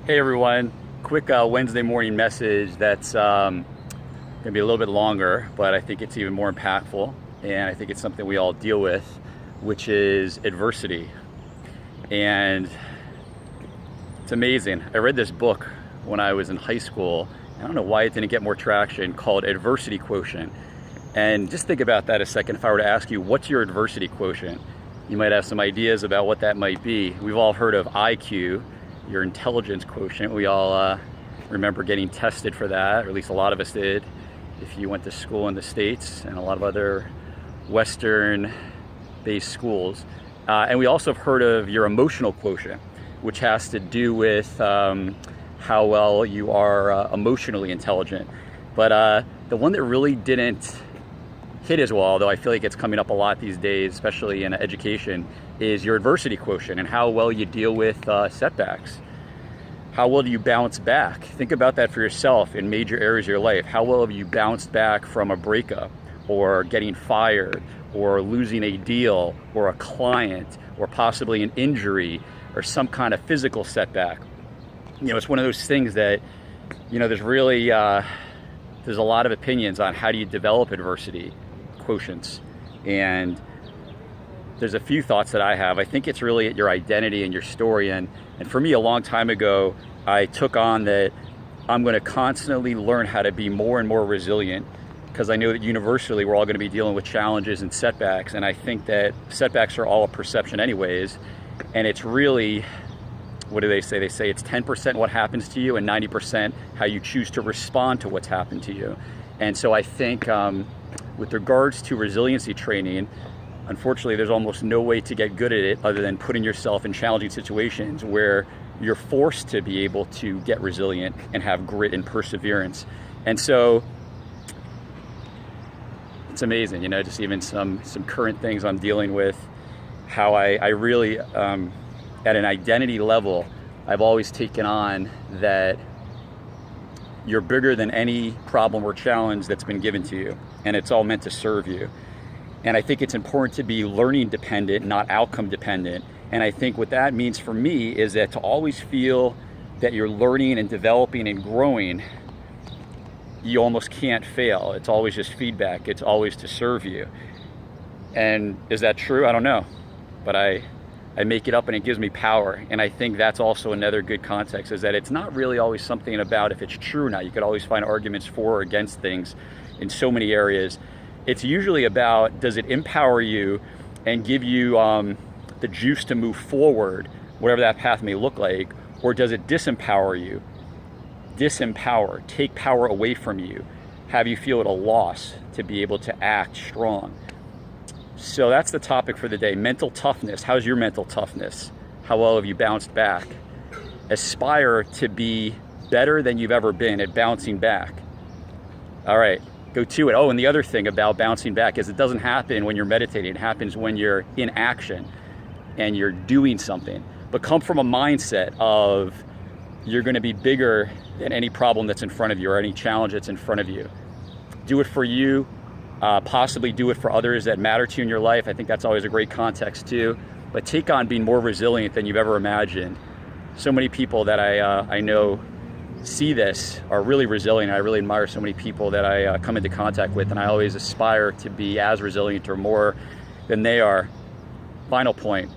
Hey everyone, quick Wednesday morning message that's going to be a little bit longer, but I think it's even more impactful, and I think it's something we all deal with, which is adversity. And it's amazing. I read this book when I was in high school. I don't know why it didn't get more traction, called Adversity Quotient. And just think about that a second. If I were to ask you, what's your adversity quotient? You might have some ideas about what that might be. We've all heard of IQ, your intelligence quotient. We all remember getting tested for that, or at least a lot of us did, if you went to school in the States and a lot of other Western-based schools. And we also have heard of your emotional quotient, which has to do with how well you are emotionally intelligent. But the one that really didn't hit as well, though I feel like it's coming up a lot these days, especially in education, is your adversity quotient and how well you deal with setbacks. How well do you bounce back? Think about that for yourself in major areas of your life. How well have you bounced back from a breakup, or getting fired, or losing a deal, or a client, or possibly an injury, or some kind of physical setback? You know, it's one of those things that, you know, there's a lot of opinions on how do you develop adversity quotients. And there's a few thoughts that I have. I think it's really your identity and your story. And for me, a long time ago, I took on that I'm going to constantly learn how to be more and more resilient, because I know that universally we're all going to be dealing with challenges and setbacks. And I think that setbacks are all a perception anyways. And it's really, what do they say? They say it's 10% what happens to you and 90% how you choose to respond to what's happened to you. And so I think with regards to resiliency training, unfortunately, there's almost no way to get good at it other than putting yourself in challenging situations where you're forced to be able to get resilient and have grit and perseverance. And so it's amazing, you know, just even some current things I'm dealing with, how I really, at an identity level, I've always taken on that you're bigger than any problem or challenge that's been given to you, and it's all meant to serve you. And I think it's important to be learning dependent, not outcome dependent. And I think what that means for me is that to always feel that you're learning and developing and growing, you almost can't fail. It's always just feedback. It's always to serve you. And is that true? I don't know. But I make it up and it gives me power. And I think that's also another good context, is that it's not really always something about if it's true or not. You could always find arguments for or against things in so many areas. It's usually about, does it empower you and give you the juice to move forward, whatever that path may look like, or does it disempower you? Disempower, take power away from you, have you feel at a loss to be able to act strong. So that's the topic for the day. Mental toughness. How's your mental toughness? How well have you bounced back? Aspire to be better than you've ever been at bouncing back. All right, go to it. Oh, and the other thing about bouncing back is it doesn't happen when you're meditating. It happens when you're in action and you're doing something. But come from a mindset of you're going to be bigger than any problem that's in front of you or any challenge that's in front of you. Do it for you. Possibly do it for others that matter to you in your life. I think that's always a great context too. But take on being more resilient than you've ever imagined. So many people that I know see this are really resilient. I really admire so many people that I come into contact with, and I always aspire to be as resilient or more than they are. Final point.